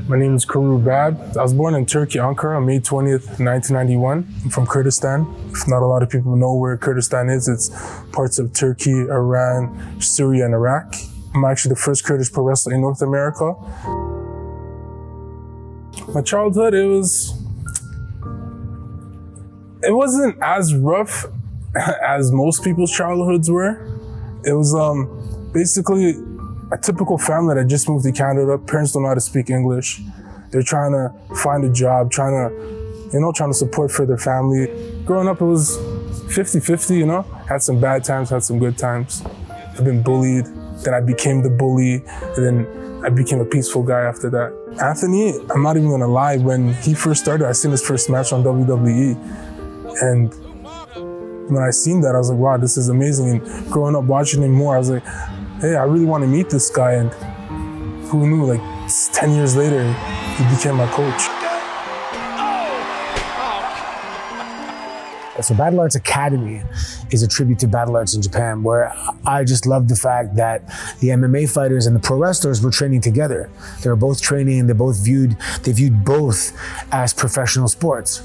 My name is Karou Bab. I was born in Turkey, Ankara, May 20th, 1991. I'm from Kurdistan. If not a lot of people know where Kurdistan is, it's parts of Turkey, Iran, Syria, and Iraq. I'm actually the first Kurdish pro wrestler in North America. My childhood, it wasn't as rough as most people's childhoods were. It was basically a typical family that just moved to Canada. Parents don't know how to speak English. They're trying to find a job, trying to support for their family. Growing up, it was 50-50, Had some bad times, had some good times. I've been bullied, then I became the bully, and then I became a peaceful guy after that. Anthony, I'm not even gonna lie, when he first started, I seen his first match on WWE. And when I seen that, I was like, wow, this is amazing. And growing up watching him more, I was like, hey, I really want to meet this guy. And who knew, like 10 years later, he became my coach. So Battle Arts Academy is a tribute to Battle Arts in Japan, where I just love the fact that the MMA fighters and the pro wrestlers were training together. They were both training, and they viewed both as professional sports.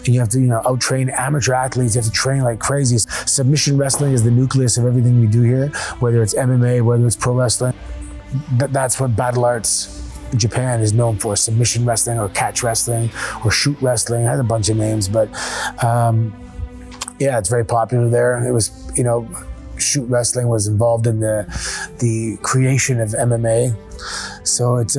And you have to, out-train amateur athletes. You have to train like crazy. Submission wrestling is the nucleus of everything we do here, whether it's MMA, whether it's pro wrestling. That's what Battle Arts Japan is known for: submission wrestling, or catch wrestling, or shoot wrestling. It has a bunch of names, but yeah, it's very popular there. It was, shoot wrestling was involved in the creation of MMA. So it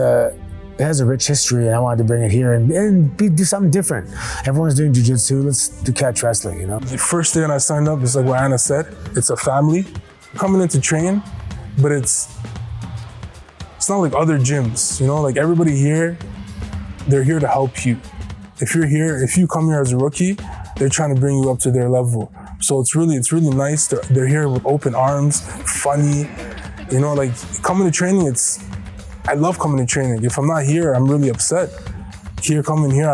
has a rich history, and I wanted to bring it here and do something different. Everyone's doing jiu-jitsu, let's do catch wrestling, The first day when I signed up, it's like what Anna said, it's a family. Coming in to train, but it's not like other gyms, Like everybody here, they're here to help you. If you come here as a rookie, they're trying to bring you up to their level. So it's really nice. They're here with open arms, funny. Like coming to training, I love coming to training. If I'm not here, I'm really upset. Coming here,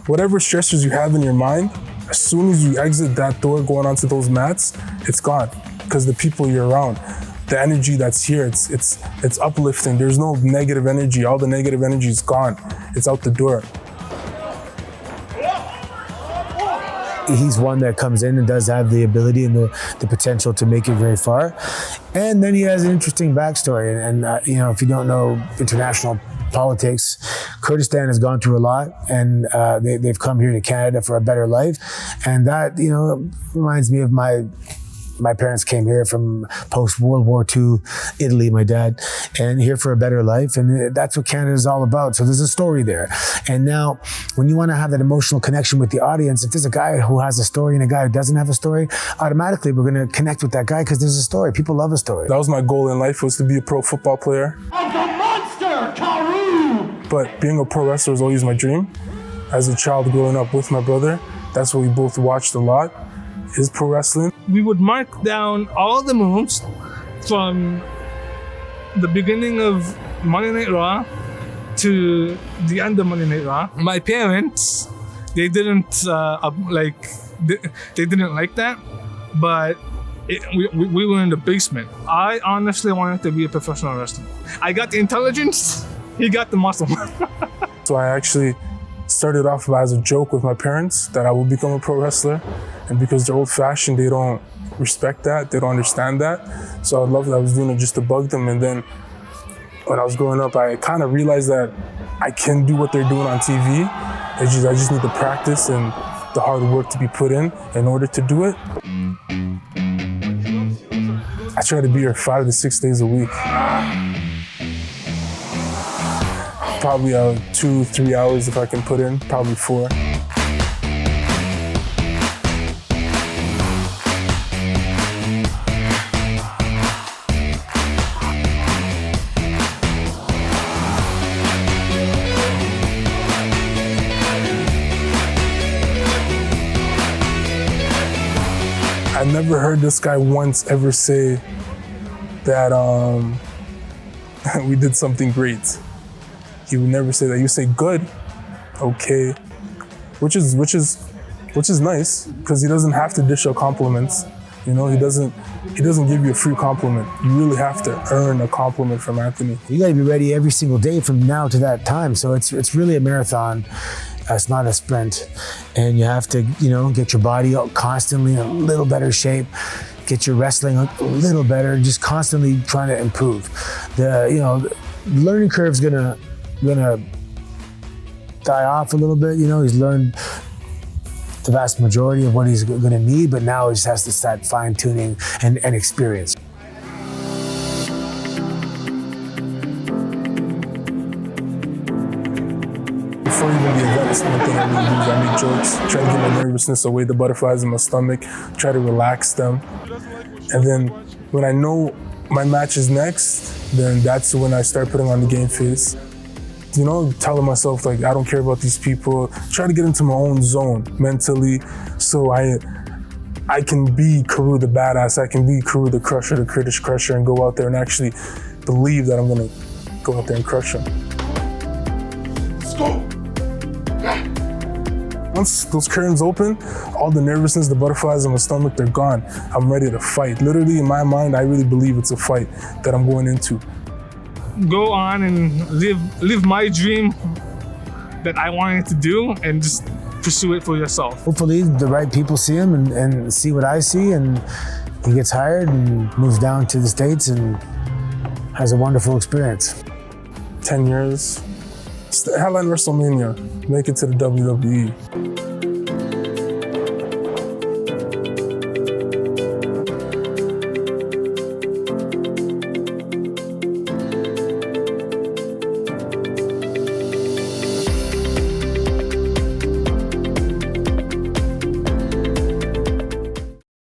whatever stressors you have in your mind, as soon as you exit that door going onto those mats, it's gone. Because the people you're around, the energy that's here, it's uplifting. There's no negative energy. All the negative energy is gone. It's out the door. He's one that comes in and does have the ability and the potential to make it very far. And then he has an interesting backstory. And if you don't know international politics, Kurdistan has gone through a lot, and they've come here to Canada for a better life. And that, reminds me of my parents came here from post-World War II, Italy, my dad, and here for a better life. And that's what Canada is all about. So there's a story there. And now, when you want to have that emotional connection with the audience, if there's a guy who has a story and a guy who doesn't have a story, automatically we're going to connect with that guy because there's a story. People love a story. That was my goal in life, was to be a pro football player. Of the monster, Karou! But being a pro wrestler was always my dream. As a child growing up with my brother, that's what we both watched a lot, is pro wrestling. We would mark down all the moves from the beginning of Monday Night Raw to the end of Monday Night Raw. My parents, they didn't like that, but we were in the basement. I honestly wanted to be a professional wrestler. I got the intelligence, he got the muscle. So I actually started off as a joke with my parents that I will become a pro wrestler, and because they're old-fashioned, they don't respect that, they don't understand that. So I loved that I was doing it just to bug them. And then when I was growing up, I kind of realized that I can do what they're doing on TV. I just need the practice and the hard work to be put in order to do it. I try to be here 5 to 6 days a week. Probably 2-3 hours if I can put in, probably 4. I never heard this guy once ever say that we did something great. He would never say that. You say good, okay, which is nice, because he doesn't have to dish out compliments. You know, he doesn't give you a free compliment. You really have to earn a compliment from Anthony. You got to be ready every single day from now to that time. So it's really a marathon. It's not a sprint, and you have to, you know, get your body constantly in a little better shape, get your wrestling a little better, just constantly trying to improve. The learning curve's gonna die off a little bit. You know, he's learned the vast majority of what he's gonna need, but now he just has to start fine tuning and experience. Before even the event, it's one thing I really do is I make jokes, try to get my nervousness away, the butterflies in my stomach, try to relax them. And then when I know my match is next, then that's when I start putting on the game face. You know, telling myself, like, I don't care about these people, try to get into my own zone mentally so I can be Karou the badass, I can be Karou the crusher, the British crusher, and go out there and actually believe that I'm gonna go out there and crush him. Let's go. Once those curtains open, all the nervousness, the butterflies in my stomach, they're gone. I'm ready to fight. Literally, in my mind, I really believe it's a fight that I'm going into. Go on and live my dream that I wanted to do, and just pursue it for yourself. Hopefully the right people see him and see what I see, and he gets hired and moves down to the States and has a wonderful experience. 10 years, headline WrestleMania, make it to the WWE.